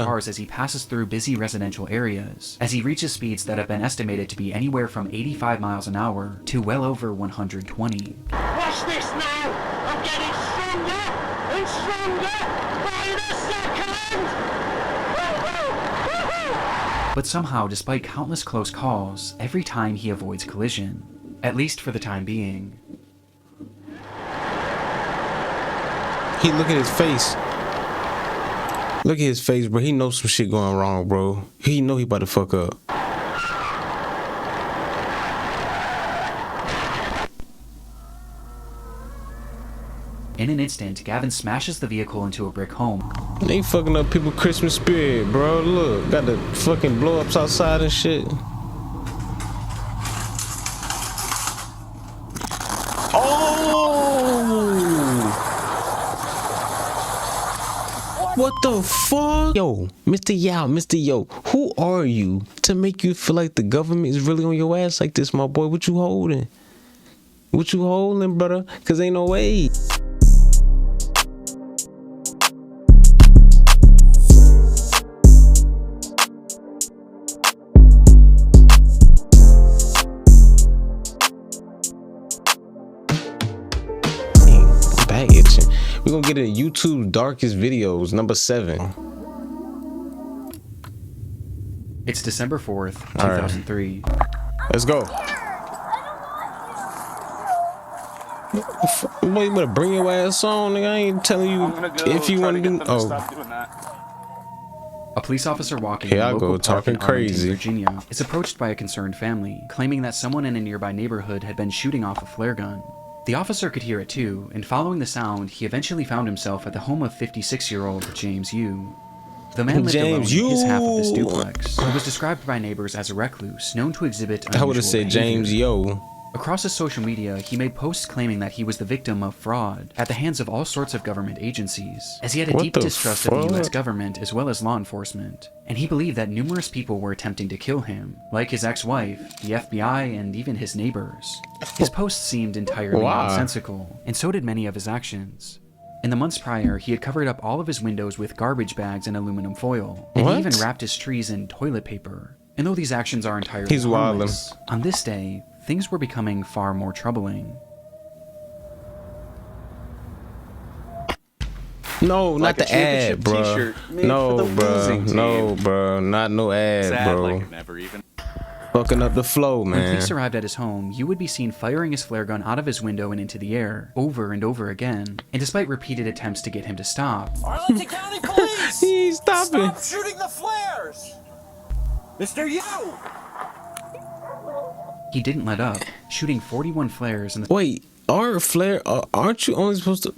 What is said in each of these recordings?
cars as he passes through busy residential areas, as he reaches speeds that have been estimated to be anywhere from 85 miles an hour to well over 120. Watch this now! I'm getting stronger and stronger by the second! Woo-hoo! But somehow, despite countless close calls, every time he avoids collision. At least for the time being. He look at his face. Look at his face, bro. He knows some shit going wrong, bro. He know he about to fuck up. In an instant, Gavin smashes the vehicle into a brick home. They fucking up people's Christmas spirit, bro. Look, got the fucking blow ups outside and shit. What the fuck? Yo, Mr. Yo, who are you to make you feel like the government is really on your ass like this, my boy? What you holding? What you holding, brother? Cause ain't no way. Back itching. We're gonna get into YouTube's darkest videos, number 7. It's December 4th, 2003. Right. Let's go. Boy, you better bring your ass on, nigga. I ain't telling you if you want to do. Oh. A police officer walking in a local park in Arlington, Virginia, is approached by a concerned family, claiming that someone in a nearby neighborhood had been shooting off a flare gun. The officer could hear it too, and following the sound, he eventually found himself at the home of 56-year-old James Yu. The man lived alone in his half of this duplex, and was described by neighbors as a recluse, known to exhibit unusual I would have said behavior. James Yo. Across his social media, he made posts claiming that he was the victim of fraud at the hands of all sorts of government agencies, as he had a deep distrust of the US government as well as law enforcement, and he believed that numerous people were attempting to kill him, like his ex-wife, the FBI, and even his neighbors. His posts seemed entirely nonsensical, and so did many of his actions. In the months prior, he had covered up all of his windows with garbage bags and aluminum foil, and he even wrapped his trees in toilet paper. And though these actions are entirely harmless, on this day, things were becoming far more troubling. No, not the ad, bro. No, bro. No, bro. Not no ad, bro. Fucking up the flow, man. When police arrived at his home, you would be seen firing his flare gun out of his window and into the air, over and over again. And despite repeated attempts to get him to stop, Arlington County Police! He's stopping. Stop shooting the flares! Mr. Yu! he didn't let up, shooting 41 flares in the— Wait, aren't you only supposed to...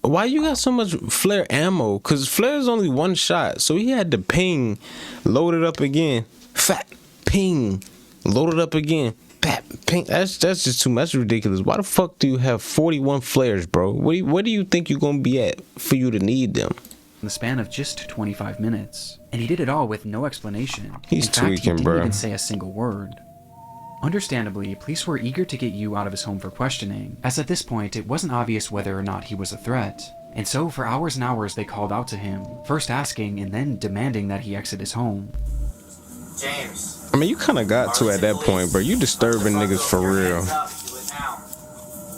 Why you got so much flare ammo? Cause flare is only one shot, so he had to ping, load it up again, fat ping, load it up again, fat ping. That's just too much. That's ridiculous. Why the fuck do you have 41 flares, bro? Where do you think you're gonna be at for you to need them? In the span of just 25 minutes, and he did it all with no explanation. He's in fact, tweaking, he didn't bro. even say a single word. Understandably, police were eager to get Yu out of his home for questioning, as at this point it wasn't obvious whether or not he was a threat. And so for hours and hours they called out to him, first asking and then demanding that he exit his home. James. I mean, you kind of got to at that point, bro. You disturbing niggas for real.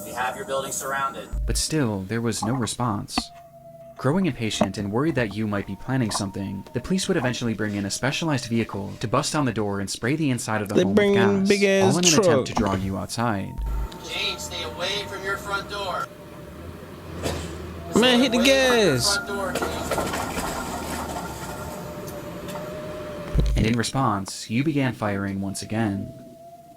We have your building surrounded. But still, there was no response. Growing impatient and worried that Yu might be planning something, the police would eventually bring in a specialized vehicle to bust down the door and spray the inside of the home with gas, all in an attempt to draw Yu outside. James, stay away from your front door. Man, hit the gas. And in response, Yu began firing once again.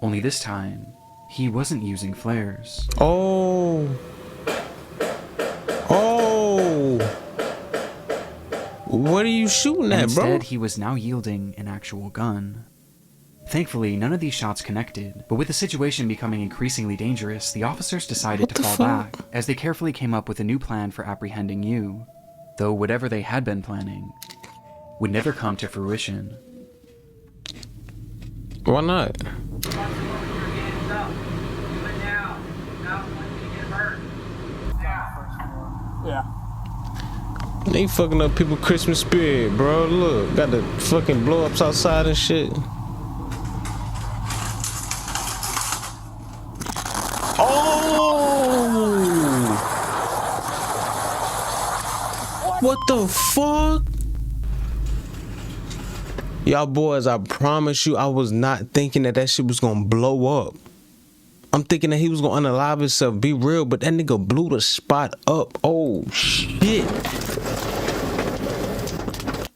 Only this time, he wasn't using flares. Oh. What are you shooting at, bro? Instead, he was now yielding an actual gun. Thankfully, none of these shots connected, but with the situation becoming increasingly dangerous, the officers decided to fall back, as they carefully came up with a new plan for apprehending Yu, though whatever they had been planning would never come to fruition. Why not? They fucking up people Christmas spirit, bro. Look, got the fucking blow ups outside and shit. Oh! What the fuck? Y'all boys, I promise you, I was not thinking that shit was gonna blow up. I'm thinking that he was gonna unalive himself, be real, but that nigga blew the spot up. Oh shit.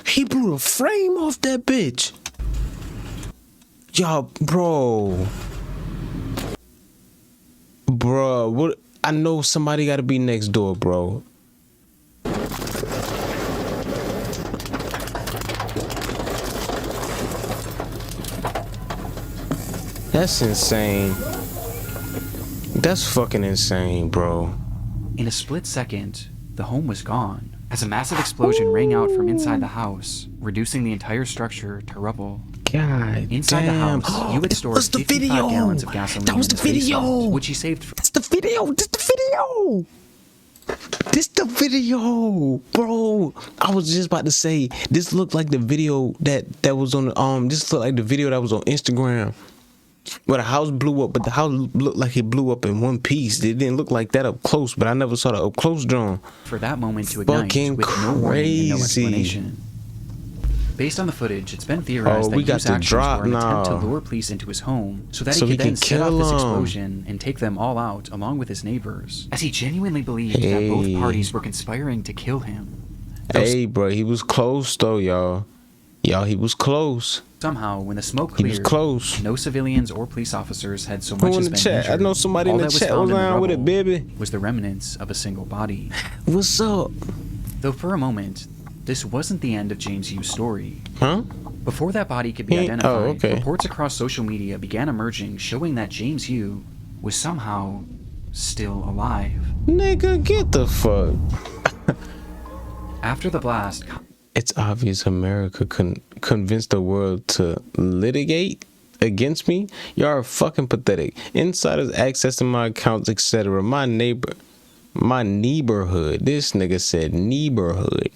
He blew the frame off that bitch. Y'all, bro. Bro, what? I know somebody gotta be next door, bro. That's insane. That's fucking insane, bro. In a split second, the home was gone, as a massive explosion rang out from inside the house, reducing the entire structure to rubble. God Inside damn. the house, you had stored 55 gallons of gasoline. That was in the his video. basement, which he saved for. That's the video. This the video. This the video, bro. I was just about to say this looked like the video that was on this looked like the video that was on Instagram. Where the house blew up, but the house looked like it blew up in one piece. It didn't look like that up close, but I never saw the up close drawing. For that moment to ignite Fucking with no warning and no crazy. explanation. Based on the footage, it's been theorized that we got Hughes' the actions drop were an attempt to now. lure police into his home so that So he could he then can set off kill this 'em. explosion and take them all out along with his neighbors, as he genuinely believed that both Hey. parties were conspiring to kill him. Hey, bro, he was close though, y'all. Y'all, he was close. Somehow, when the smoke He was cleared, close. no civilians or police officers had so Who much in as the been chat? I injured. know somebody All in the that chat found was in the around with it, rubble baby. was the remnants of a single body. What's up? Though for a moment, this wasn't the end of James Yu's story. Huh? Before that body could be He- identified, oh, okay. reports across social media began emerging showing that James Yu was somehow still alive. Nigga, get the fuck. After the blast, It's obvious America convinced the world to litigate against me. Y'all are fucking pathetic. Insiders accessing my accounts, etc. My neighborhood. This nigga said neighborhood.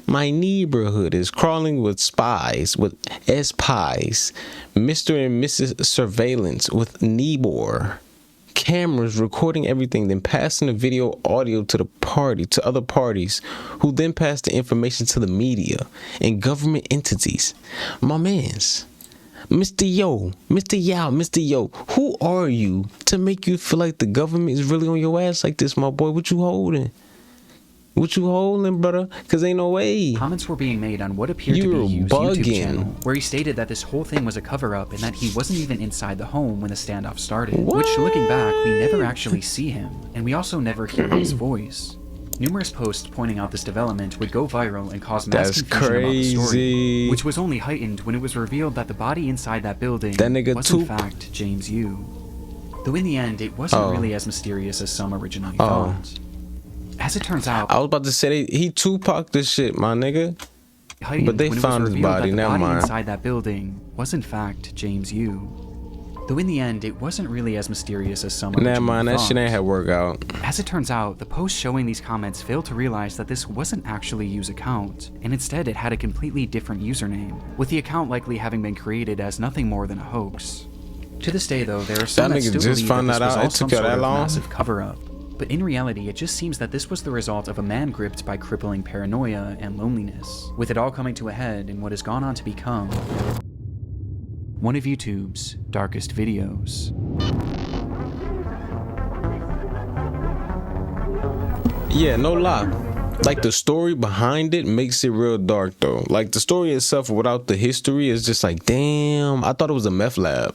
My neighborhood is crawling with spies, with spies. Mr. and Mrs. Surveillance with Nebor. Cameras recording everything, then passing the video audio to other parties, who then pass the information to the media and government entities. My mans, Mr. Yo, Mr. Yo, who are you to make you feel like the government is really on your ass like this, my boy? What you holding? What you holding, brother? Cause ain't no way. comments were being made on what appeared to You're be Yu's bugging. YouTube channel, where he stated that this whole thing was a cover-up and that he wasn't even inside the home when the standoff started. What? Which, looking back, we never actually see him, and we also never hear his voice. Numerous posts pointing out this development would go viral and cause mass That's confusion about the story, crazy. which was only heightened when it was revealed that the body inside that building That nigga was in Toop. fact James Yu. Though in the end, it wasn't really as mysterious as some originally thought. As it turns out, I was about to say he Tupac this shit, my nigga. heightened But they when it was found his revealed body, that the never body mind. inside that building was in fact James Yu. Though in the end, it wasn't really as mysterious as some Never originally mind, that thought. shit ain't had work out. As it turns out, the post showing these comments failed to realize that this wasn't actually Yu's account, and instead it had a completely different username, with the account likely having been created as nothing more than a hoax. To this day, though, there are some That that nigga still just believe found that this that was out? all It some took you sort that of long? massive cover-up. But in reality, it just seems that this was the result of a man gripped by crippling paranoia and loneliness, with it all coming to a head in what has gone on to become one of YouTube's darkest videos. Yeah, no lie. Like the story behind it makes it real dark though. Like the story itself without the history is just like, damn, I thought it was a meth lab.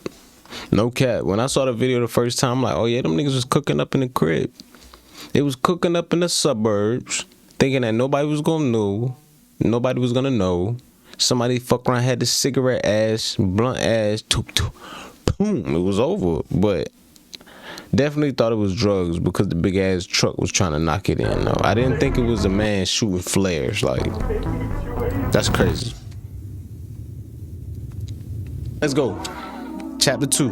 No cap. When I saw the video the first time, I'm like, oh yeah, them niggas was cooking up in the crib. They was cooking up in the suburbs, thinking that nobody was gonna know. Nobody was gonna know. Somebody fuck around, had the cigarette ash, blunt ash, boom, it was over. But definitely thought it was drugs because the big ass truck was trying to knock it in though. I didn't think it was a man shooting flares. Like, that's crazy. Let's go. Chapter 2.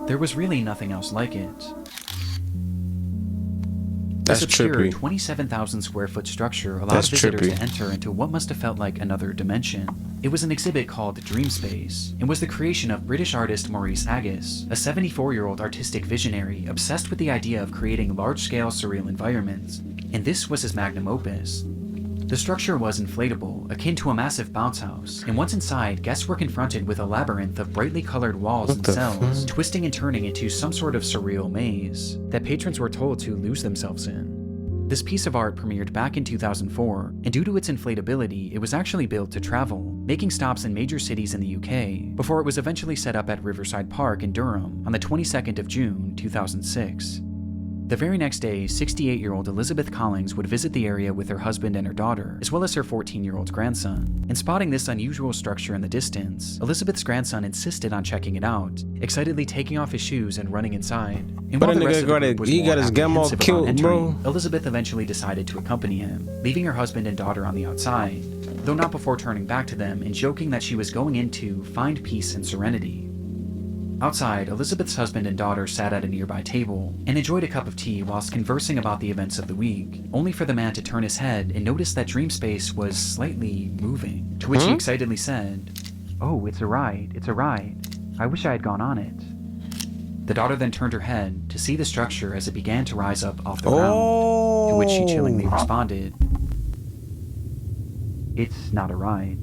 There was really nothing else like it. This That's obscure trippy. 27,000 square foot structure allowed That's visitors trippy. to enter into what must have felt like another dimension. It was an exhibit called Dream Space, and was the creation of British artist Maurice Agus, a 74-year-old artistic visionary obsessed with the idea of creating large-scale surreal environments, and this was his magnum opus. The structure was inflatable, akin to a massive bounce house, and once inside, guests were confronted with a labyrinth of brightly colored walls and cells, twisting and turning into some sort of surreal maze that patrons were told to lose themselves in. This piece of art premiered back in 2004, and due to its inflatability, it was actually built to travel, making stops in major cities in the UK, before it was eventually set up at Riverside Park in Durham on the 22nd of June, 2006. The very next day, 68-year-old Elizabeth Collings would visit the area with her husband and her daughter, as well as her 14-year-old grandson. And spotting this unusual structure in the distance, Elizabeth's grandson insisted on checking it out, excitedly taking off his shoes and running inside. And But while that the rest nigga of the group was more got his gamma apprehensive about killed, entering, bro. Elizabeth eventually decided to accompany him, leaving her husband and daughter on the outside, though not before turning back to them and joking that she was going in to find peace and serenity. Outside, Elizabeth's husband and daughter sat at a nearby table and enjoyed a cup of tea whilst conversing about the events of the week, only for the man to turn his head and notice that Dream Space was slightly moving, to which he excitedly said, "Oh, it's a ride, it's a ride. I wish I had gone on it." The daughter then turned her head to see the structure as it began to rise up off the ground, to which she chillingly responded, "It's not a ride."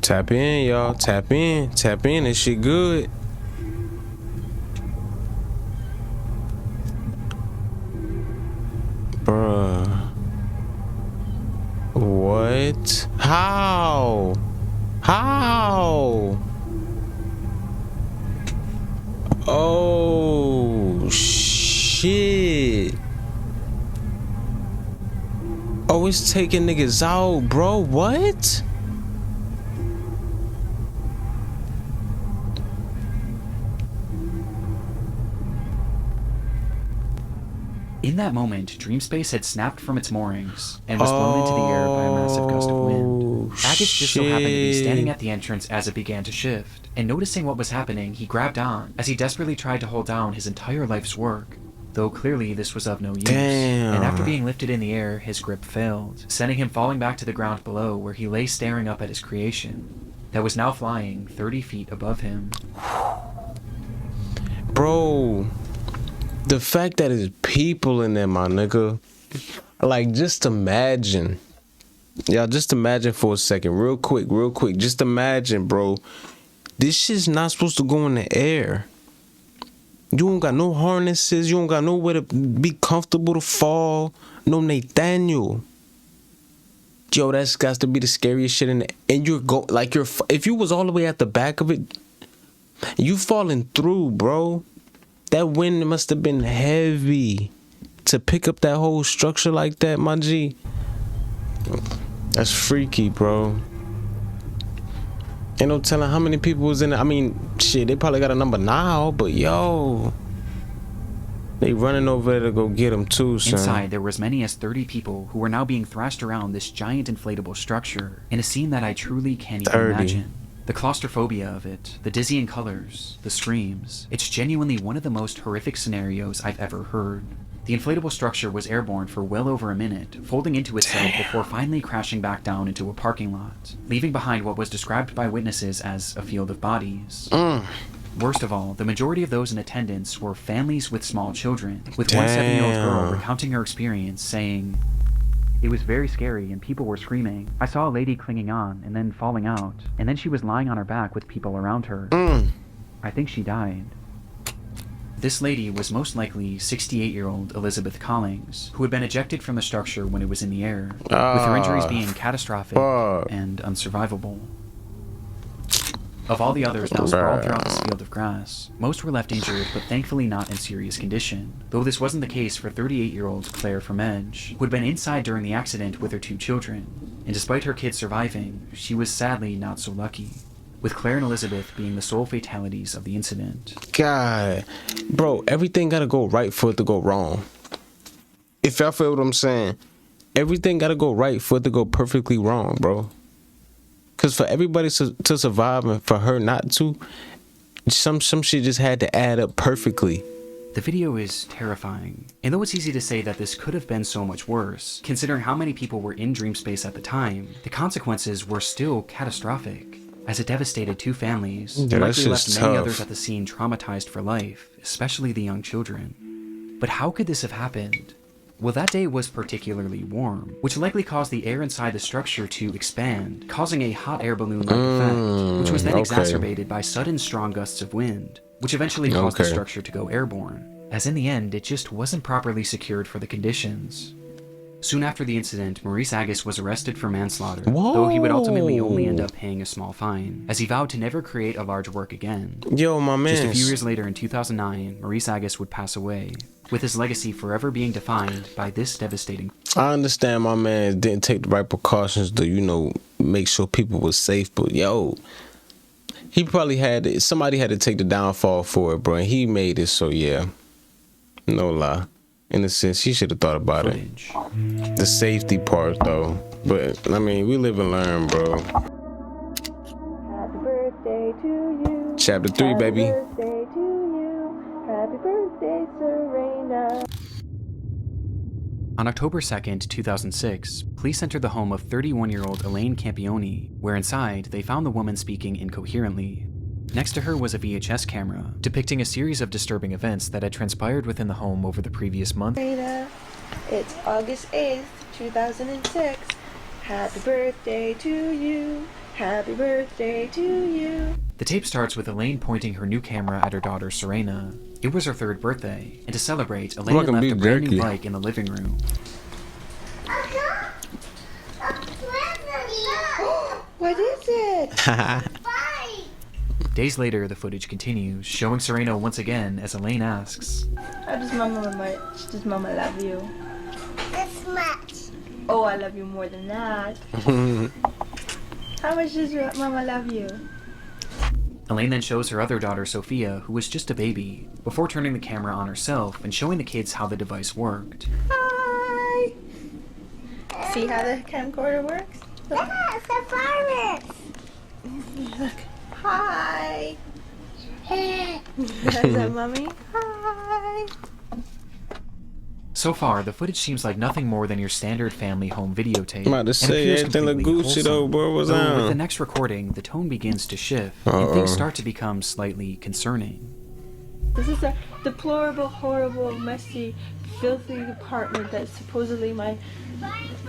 Tap in, y'all. Tap in. Tap in. This shit good. Bruh. What? How? How? Oh, shit. Oh, it's taking niggas out, bro. What? In that moment, Dream Space had snapped from its moorings and was blown into the air by a massive gust of wind. Agus just so happened to be standing at the entrance as it began to shift, and noticing what was happening, he grabbed on as he desperately tried to hold down his entire life's work, though clearly this was of no use. Damn. And after being lifted in the air, his grip failed, sending him falling back to the ground below, where he lay staring up at his creation that was now flying 30 feet above him. Bro, the fact that there's people in there, my nigga. Like, just imagine. Y'all, just imagine for a second. Real quick. Just imagine, bro. This shit's not supposed to go in the air. You don't got no harnesses. You don't got nowhere to be comfortable to fall. No Nathaniel. Yo, that's got to be the scariest shit in the... And if you was all the way at the back of it, you falling through, bro. That wind must have been heavy to pick up that whole structure like that, my G. That's freaky, bro. Ain't no telling how many people was in it. I mean, shit, they probably got a number now, but yo, they running over there to go get them too, son. Inside, there were as many as 30 people who were now being thrashed around this giant inflatable structure in a scene that I truly can't even 30. imagine. The claustrophobia of it, the dizzying colors, the screams. It's genuinely one of the most horrific scenarios I've ever heard. The inflatable structure was airborne for well over a minute, folding into itself before finally crashing back down into a parking lot, leaving behind what was described by witnesses as a field of bodies. Worst of all, the majority of those in attendance were families with small children, with one 7-year-old girl recounting her experience, saying, "It was very scary and people were screaming. I saw a lady clinging on and then falling out, and then she was lying on her back with people around her. I think she died." This lady was most likely 68-year-old Elizabeth Collings, who had been ejected from the structure when it was in the air, with her injuries being catastrophic and unsurvivable. Of all the others now sprawled throughout this field of grass, most were left injured, but thankfully not in serious condition, though this wasn't the case for 38-year-old Claire from Edge, who had been inside during the accident with her 2 children, and despite her kids surviving, she was sadly not so lucky, with Claire and Elizabeth being the sole fatalities of the incident. God, bro, everything gotta go right for it to go wrong. If y'all feel what I'm saying, everything gotta go right for it to go perfectly wrong, bro. Because for everybody to survive and for her not to, Some shit just had to add up perfectly. The video is terrifying, and though it's easy to say that this could have been so much worse, considering how many people were in dream space at the time, the consequences were still catastrophic, as it devastated 2 families, and likely left many others at the scene traumatized for life, especially the young children. But how could this have happened? Well, that day was particularly warm, which likely caused the air inside the structure to expand, causing a hot air balloon-like effect, which was then exacerbated by sudden strong gusts of wind, which eventually caused the structure to go airborne, as in the end, it just wasn't properly secured for the conditions. Soon after the incident, Maurice Agus was arrested for manslaughter, though he would ultimately only end up paying a small fine, as he vowed to never create a large work again. Yo, my man. Just a few years later, in 2009, Maurice Agus would pass away, with his legacy forever being defined by this devastating. I understand my man didn't take the right precautions to, you know, make sure people were safe, but yo, he probably had, somebody had to take the downfall for it, bro, and he made it, so yeah. No lie. In a sense, he should have thought about footage. It. The safety part, though. But, I mean, we live and learn, bro. Happy birthday to you. Chapter 3, baby. Happy birthday to you. Happy birthday, Serena. On October 2nd, 2006, police entered the home of 31-year-old Elaine Campione, where inside, they found the woman speaking incoherently. Next to her was a VHS camera, depicting a series of disturbing events that had transpired within the home over the previous month. Serena, it's August 8th, 2006. Happy birthday to you. Happy birthday to you. The tape starts with Elaine pointing her new camera at her daughter Serena. It was her 3rd birthday, and to celebrate, Elaine had left a brand new bike in the living room. What is it? Days later, the footage continues, showing Serena once again as Elaine asks, How does Mama love you? This much. Oh, I love you more than that. How much does your Mama love you? Elaine then shows her other daughter Sophia, who was just a baby, before turning the camera on herself and showing the kids how the device worked. Hi! See how the camcorder works? Look. Yes, a virus. Look. Hi! Is that Mommy? Hi! So far, the footage seems like nothing more than your standard family home videotape. I'm about to say, everything look Gucci though, bro. What's on? With the next recording, the tone begins to shift, and things start to become slightly concerning. This is a deplorable, horrible, messy, filthy apartment that supposedly my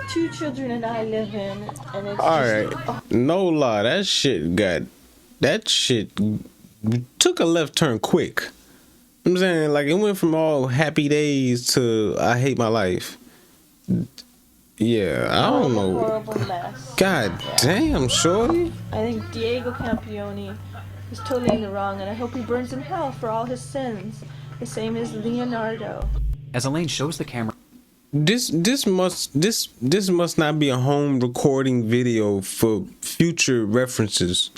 2 children and I live in, and it's Alright, no lie, that shit took a left turn quick. I'm saying, like, it went from all happy days to I hate my life. Yeah, I don't know. Horrible mess. God damn, shorty. I think Diego Campione is totally in the wrong, and I hope he burns in hell for all his sins, the same as Leonardo. As Elaine shows the camera, This must not be a home recording video for future references.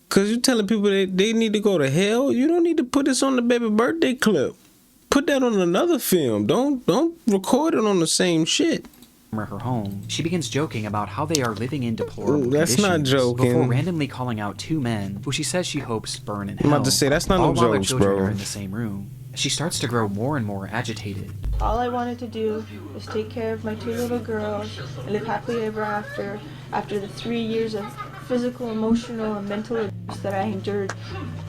Cause you're telling people they need to go to hell. You don't need to put this on the baby birthday clip. Put that on another film. Don't record it on the same shit. her home, she begins joking about how they are living in deplorable That's not conditions joking. before randomly calling out 2 men who she says she hopes burn in hell. I'm about to say, that's not no all while their jokes, children bro. are in the same room. She starts to grow more and more agitated. All I wanted to do was take care of my 2 little girls and live happily ever after the 3 years of physical, emotional, and mental abuse that I endured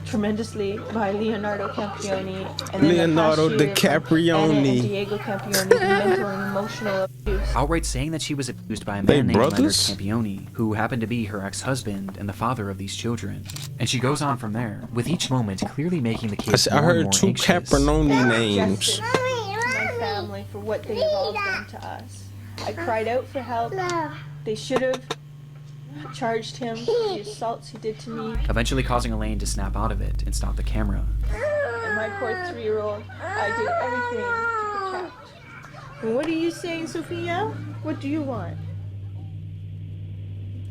tremendously by Leonardo Campione and then Leonardo the past year from Anna DiCaprione. and Diego Campione's mental and emotional abuse. Outright saying that she was abused by a They man named Leonard brothers? Campione, who happened to be her ex-husband and the father of these children. And she goes on from there, with each moment clearly making the kids I more and heard more 2 anxious. Caprioni names. Justice to my family for what they have all done to us. I cried out for help. They should have charged him for the assaults he did to me. Eventually causing Elaine to snap out of it and stop the camera. And my poor 3-year-old, I did everything to protect. And what are you saying, Sophia? What do you want?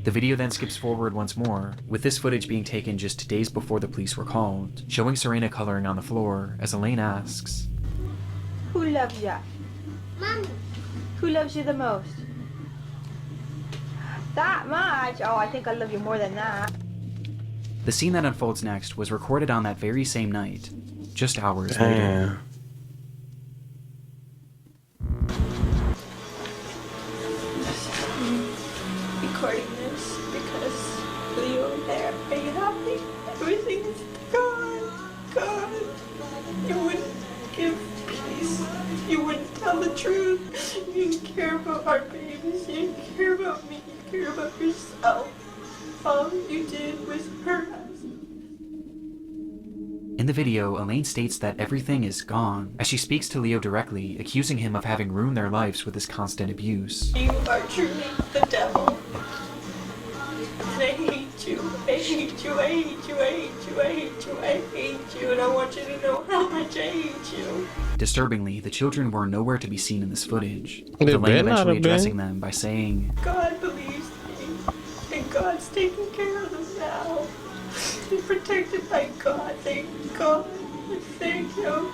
The video then skips forward once more, with this footage being taken just days before the police were called, showing Serena coloring on the floor as Elaine asks, Who loves ya? Mommy. Who loves you the most? That much? Oh, I think I love you more than that. The scene that unfolds next was recorded on that very same night, just hours later. Damn. Recording this because Leo there made it happy. Everything is gone. You wouldn't give peace. You wouldn't tell the truth. You didn't care about our babies. You didn't care about me. You care about yourself. All you did was hurt us. In the video, Elaine states that everything is gone, as she speaks to Leo directly, accusing him of having ruined their lives with his constant abuse. You are truly the devil. And I hate you. I hate you. I hate you. I hate you. I hate you. I hate you. And I want you to know how much I hate you. Disturbingly, the children were nowhere to be seen in this footage, They with Elaine better not eventually have been. addressing them by saying, God believes me. And God's taking care of them now. They're protected by God. Thank God. Thank you.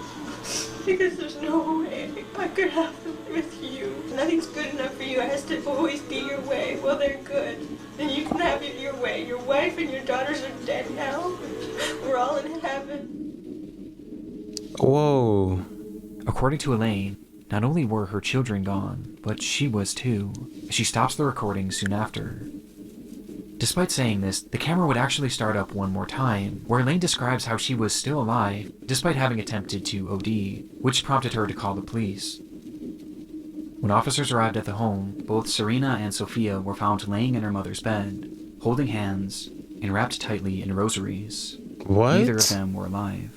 Because there's no way I could have them with you. Nothing's good enough for you. It has to always be your way. Well, they're good. Then you can have it your way. Your wife and your daughters are dead now. We're all in heaven. Whoa. according to Elaine, not only were her children gone, but she was too. She stops the recording soon after. Despite saying this, the camera would actually start up one more time, where Elaine describes how she was still alive, despite having attempted to OD, which prompted her to call the police. When officers arrived at the home, both Serena and Sophia were found laying in her mother's bed, holding hands, and wrapped tightly in rosaries. What? Neither of them were alive.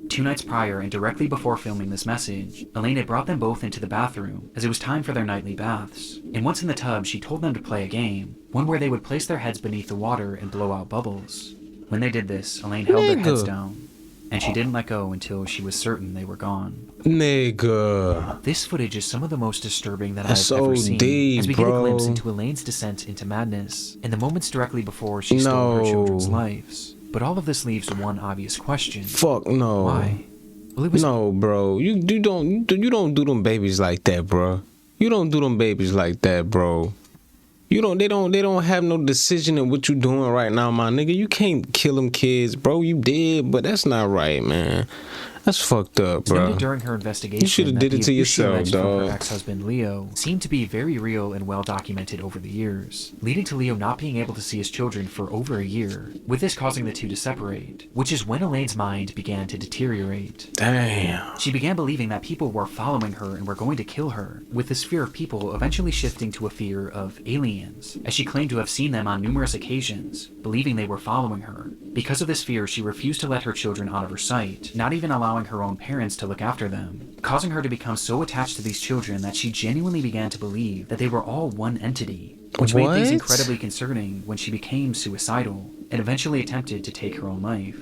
2 nights prior, and directly before filming this message, Elaine had brought them both into the bathroom, as it was time for their nightly baths. And once in the tub, she told them to play a game, one where they would place their heads beneath the water and blow out bubbles. When they did this, Elaine held their heads down, and she didn't let go until she was certain they were gone. Nigga. This footage is some of the most disturbing that That's I've ever so seen, deep, as we get a bro. glimpse into Elaine's descent into madness, in the moments directly before she stole her children's lives. But all of this leaves one obvious question. Fuck no. Why? Well, it was No, bro. You don't do them babies like that, bro. You don't do them babies like that, bro. They don't have no decision in what you doing right now, my nigga. You can't kill them kids, bro. You did, but that's not right, man. That's fucked up, It's noted bro. during her investigation You shoulda that did the it to abuse she yourself, alleged from dog. her ex-husband Leo seemed to be very real and well documented over the years, leading to Leo not being able to see his children for over a year, with this causing the two to separate, which is when Elaine's mind began to deteriorate. Damn. She began believing that people were following her and were going to kill her, with this fear of people eventually shifting to a fear of aliens, as she claimed to have seen them on numerous occasions, believing they were following her. Because of this fear, she refused to let her children out of her sight, not even allowing her own parents to look after them, causing her to become so attached to these children that she genuinely began to believe that they were all one entity, which made things What? incredibly concerning when she became suicidal and eventually attempted to take her own life.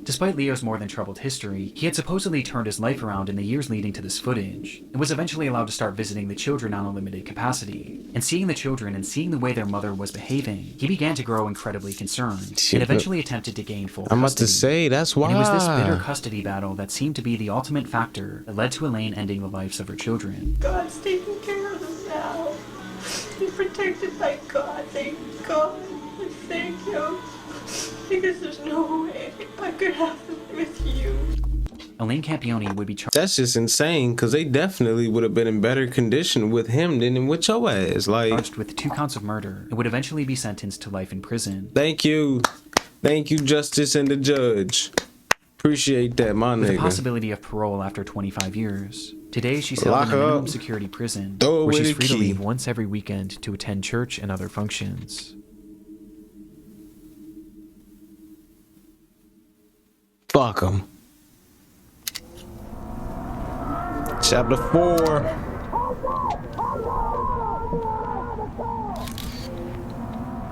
Despite Leo's more than troubled history, he had supposedly turned his life around in the years leading to this footage, and was eventually allowed to start visiting the children on a limited capacity. And seeing the children and seeing the way their mother was behaving, he began to grow incredibly concerned, Shit, and eventually attempted to gain full I'm about custody. to say, that's why. And it was this bitter custody battle that seemed to be the ultimate factor that led to Elaine ending the lives of her children. God's taking care of them now. They're protected by God. Thank God. Thank you. Because there's no way I could have them with you. Elaine Campione would be That's just insane, because they definitely would have been in better condition with him than with your ass. Like, charged with 2 counts of murder and would eventually be sentenced to life in prison. thank you, justice and the judge. Appreciate that, my With the nigga. possibility of parole after 25 years. Today, she's held Lock in a her minimum up. security prison, Throw where away she's the free to key. leave once every weekend to attend church and other functions. Fuck him. Chapter 4.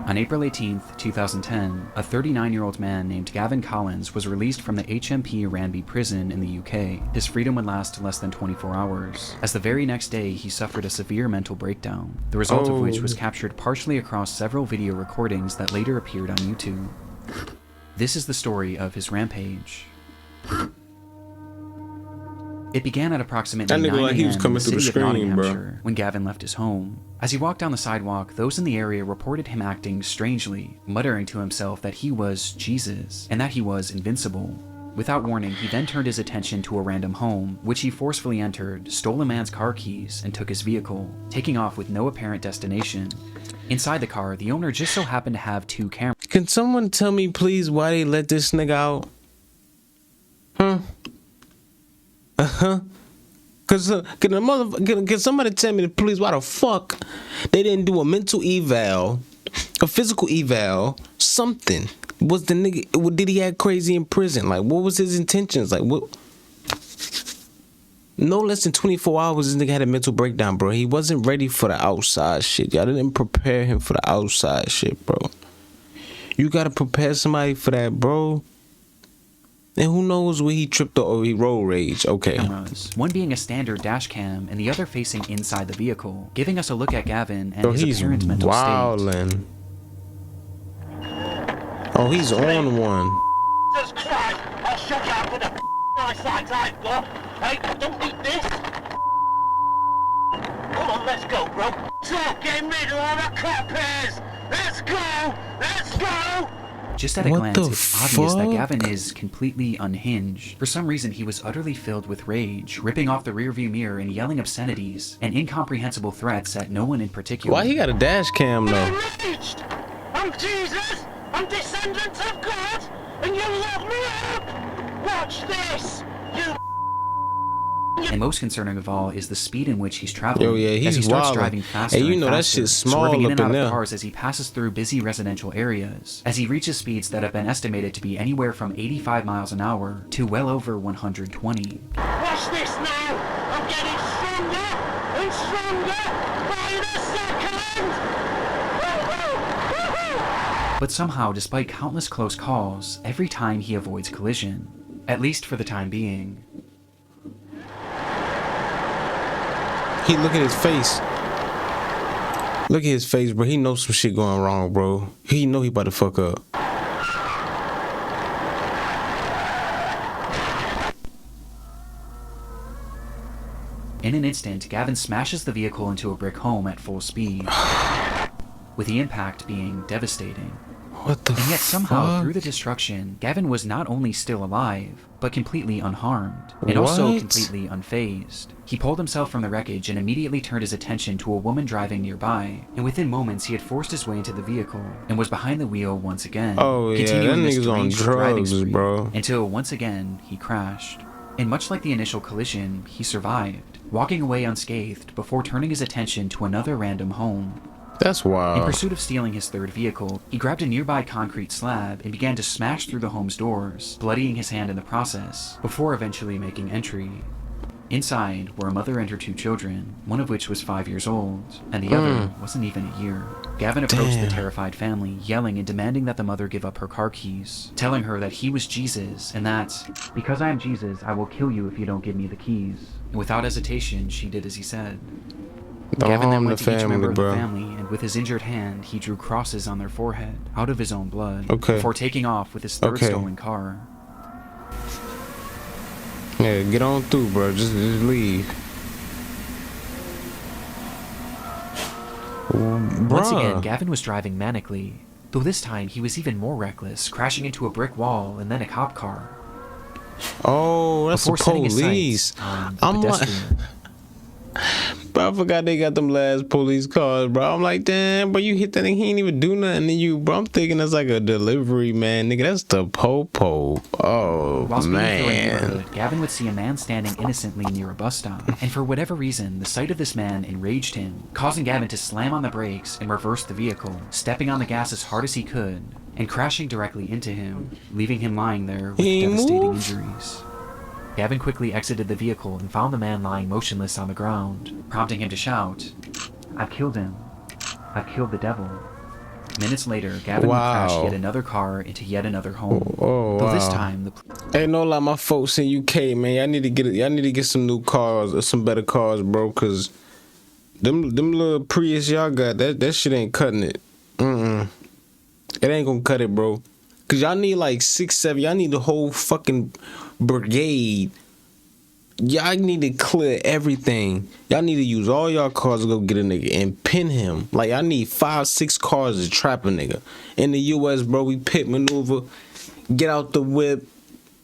On April 18th, 2010, a 39-year-old man named Gavin Collins was released from the HMP Ranby prison in the UK. His freedom would last less than 24 hours, as the very next day he suffered a severe mental breakdown, the result of which was captured partially across several video recordings that later appeared on YouTube. This is the story of his rampage. It began at approximately That 9 nigga like he a.m. was in coming the through city the of screen, bro. Nottinghamshire when Gavin left his home. As he walked down the sidewalk, those in the area reported him acting strangely, muttering to himself that he was Jesus and that he was invincible. Without warning, he then turned his attention to a random home, which he forcefully entered, stole a man's car keys, and took his vehicle, taking off with no apparent destination. Inside the car, the owner just so happened to have 2 cameras. Can someone tell me, please, why they let this nigga out? Can somebody tell me, please, why the fuck they didn't do a mental eval, a physical eval, something? Was the nigga, did he act crazy in prison? Like, what was his intentions? Like, what? No less than 24 hours, this nigga had a mental breakdown, bro. He wasn't ready for the outside shit. Y'all didn't prepare him for the outside shit, bro. You gotta prepare somebody for that, bro. And who knows where he tripped or he road rage. Okay. Cameras, one being a standard dash cam and the other facing inside the vehicle, giving us a look at Gavin and Bro, his he's apparent mental state. wildin'. Oh, he's on one. Jesus Christ, I'll shut you up with the eyesight I've got. Hey, don't need this. Come on, let's go, bro. Stop getting rid of all the crap hairs. Let's go, let's go. Just at a What glance, the it's obvious that fuck? Gavin is completely unhinged. For some reason, he was utterly filled with rage, ripping off the rearview mirror and yelling obscenities and incomprehensible threats at no one in particular. Why he got a dash cam though? I'm enraged. I'm Jesus. I'm descendant of God. And you lock me up. Watch this. You. And most concerning of all is the speed in which he's traveling. Yo, yeah, as he's he starts wildin'. driving faster Hey, you and know that faster, shit's small swerving in and up out in of there. cars as he passes through busy residential areas, as he reaches speeds that have been estimated to be anywhere from 85 miles an hour to well over 120. Watch this now. I'm getting stronger and stronger by the second. Woohoo! Woohoo! But somehow, despite countless close calls, every time he avoids collision. At least for the time being. He look at his face. Look at his face, bro. He knows some shit going wrong, bro. He know he about to fuck up. In an instant, Gavin smashes the vehicle into a brick home at full speed, with the impact being devastating. What the And yet somehow, fuck? through the destruction, Gavin was not only still alive, but completely unharmed, and also What? completely unfazed. He pulled himself from the wreckage and immediately turned his attention to a woman driving nearby, and within moments he had forced his way into the vehicle, and was behind the wheel once again, Oh, yeah, continuing that this nigga's on deranged driving drugs, spree, bro. until once again he crashed. And much like the initial collision, he survived, walking away unscathed before turning his attention to another random home. That's In wild. pursuit of stealing his third vehicle, he grabbed a nearby concrete slab and began to smash through the home's doors, bloodying his hand in the process, before eventually making entry. Inside were a mother and her 2 children, one of which was 5 years old, and the other wasn't even a year. Gavin approached Damn. the terrified family, yelling and demanding that the mother give up her car keys, telling her that he was Jesus, and that, "Because I am Jesus, I will kill you if you don't give me the keys." And without hesitation, she did as he said. Don't Gavin then harm the went to each member family, of bro. the family, and with his injured hand, he drew crosses on their forehead, out of his own blood, Okay. before taking off with his third Okay. stolen car. Yeah, get on through, bro. Just leave. Once again, Bruh. Gavin was driving manically, though this time he was even more reckless, crashing into a brick wall and then a cop car. Oh, that's the Before setting his police. sights on the I'm like, pedestrian. bro, I forgot they got them last police cars, bro. I'm like, damn, bro, you hit that nigga, he ain't even do nothing to you, bro. I'm thinking that's like a delivery, man, nigga. That's the po-po. Oh, While speeding through a man. neighborhood, Gavin would see a man standing innocently near a bus stop, and for whatever reason, the sight of this man enraged him, causing Gavin to slam on the brakes and reverse the vehicle, stepping on the gas as hard as he could, and crashing directly into him, leaving him lying there with He devastating moved? injuries. Gavin quickly exited the vehicle and found the man lying motionless on the ground, prompting him to shout, "I've killed him. I've killed the devil." Minutes later, Gavin would crash Wow. yet another car into yet another home. Oh, Though this wow. time, the Hey, no lie, my folks in UK, man, y'all need to get some new cars or some better cars, bro, cause them little Prius y'all got, that shit ain't cutting it. It ain't gonna cut it, bro. Cause y'all need like 6, 7, y'all need the whole fucking brigade y'all need to clear everything. Y'all need to use all y'all cars to go get a nigga and pin him. Like, I need 5-6 cars to trap a nigga. In the US, bro, we pit maneuver, get out the whip,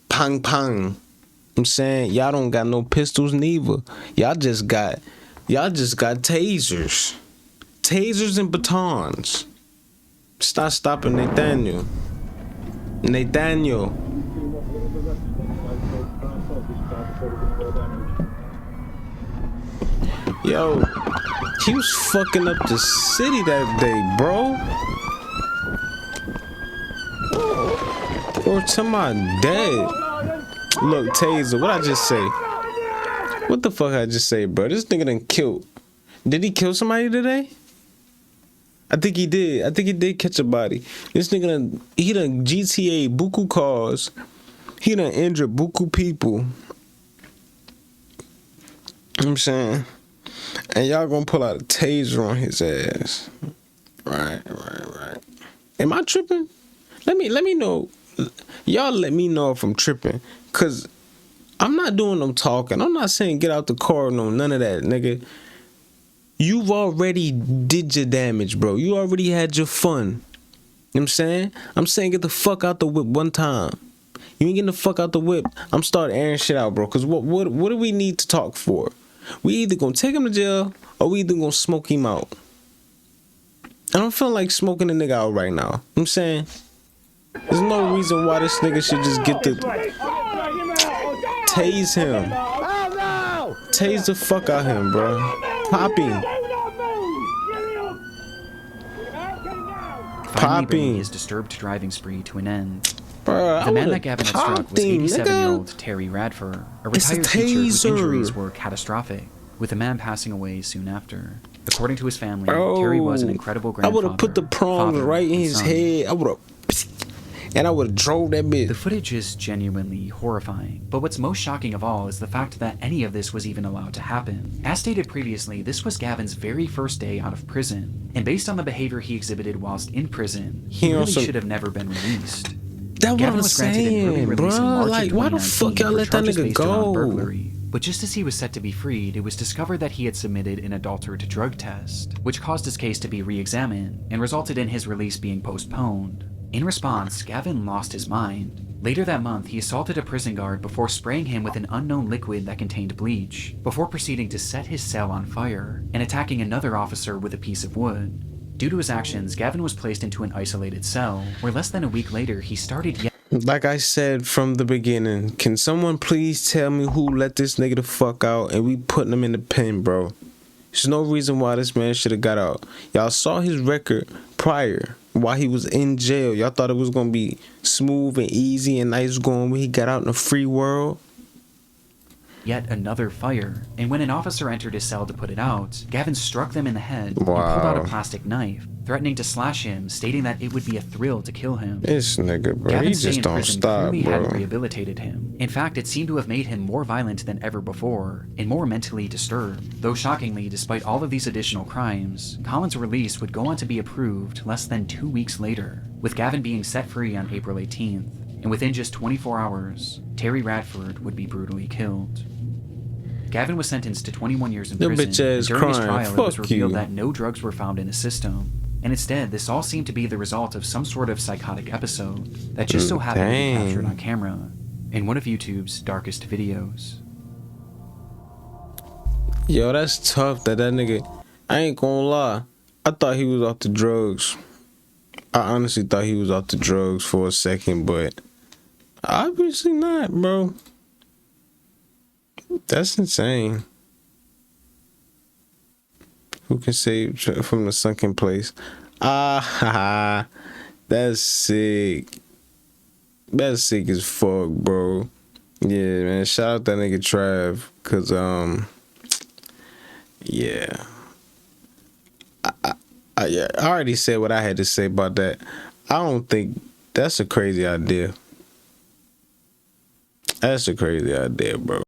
pang pang. I'm saying, y'all don't got no pistols neither. Y'all just got tasers. Tasers and batons. Stop stopping Nathaniel. Yo, he was fucking up the city that day, bro. Or to my dad. Look, Taser, what I just say? What the fuck I just say, bro? This nigga done killed. Did he kill somebody today? I think he did. I think he did catch a body. This nigga he done GTA buku cars. He done injured buku people. You know what I'm saying? And y'all gonna pull out a taser on his ass. Right. Am I tripping? Let me know. Y'all let me know if I'm tripping. Cause I'm not doing no talking. I'm not saying get out the car, no, none of that, nigga. You've already did your damage, bro. You already had your fun. You know what I'm saying? I'm saying get the fuck out the whip one time. You ain't getting the fuck out the whip. I'm starting airing shit out, bro. Cause what do we need to talk for? We either gonna take him to jail or we either gonna smoke him out. I don't feel like smoking a nigga out right now. You know what I'm saying? There's no reason why this nigga should just get the tase him. Tase the fuck out him, bro. Pop him. Finally bringing his disturbed driving spree to an end. Bruh, the man that Gavin had struck was 87-year-old Terry Radford, a retired teacher whose injuries were catastrophic, with the man passing away soon after. According to his family, Terry was an incredible grandfather. I would have put the prongs right in his head. I would have drove that bitch. The footage is genuinely horrifying, but what's most shocking of all is the fact that any of this was even allowed to happen. As stated previously, this was Gavin's very first day out of prison, and based on the behavior he exhibited whilst in prison, he really should have never been released. That's Gavin what I'm was granted an early saying, release in bro. March Like, of why the fuck y'all let that nigga go? Burglary. But just as he was set to be freed, it was discovered that he had submitted an adulterated drug test, which caused his case to be re-examined and resulted in his release being postponed. In response, Gavin lost his mind. Later that month, he assaulted a prison guard before spraying him with an unknown liquid that contained bleach, before proceeding to set his cell on fire and attacking another officer with a piece of wood. Due to his actions, Gavin was placed into an isolated cell, where less than a week later, he started yet. Like I said from the beginning, can someone please tell me who let this nigga the fuck out and we putting him in the pen, bro? There's no reason why this man should have got out. Y'all saw his record prior, while he was in jail. Y'all thought it was going to be smooth and easy and nice going when he got out in the free world. Yet another fire, and when an officer entered his cell to put it out, Gavin struck them in the head and pulled out a plastic knife, threatening to slash him, stating that it would be a thrill to kill him. This nigga, bro, Gavin's he just don't stop, clearly bro. hadn't rehabilitated him. In fact, it seemed to have made him more violent than ever before, and more mentally disturbed. Though shockingly, despite all of these additional crimes, Colin's release would go on to be approved less than 2 weeks later, with Gavin being set free on April 18th, and within just 24 hours, Terry Radford would be brutally killed. Gavin was sentenced to 21 years in prison, and during his trial it was revealed that no drugs were found in his system, and instead this all seemed to be the result of some sort of psychotic episode that just so happened to be captured on camera in one of YouTube's darkest videos. Yo, that's tough that nigga, I ain't gonna lie, I thought he was off the drugs. I honestly thought he was off the drugs for a second, but obviously not, bro. That's insane. Who can save from the sunken place? That's sick. That's sick as fuck, bro. Yeah, man. Shout out that nigga Trav, cause yeah. I already said what I had to say about that. I don't think that's a crazy idea. That's a crazy idea, bro.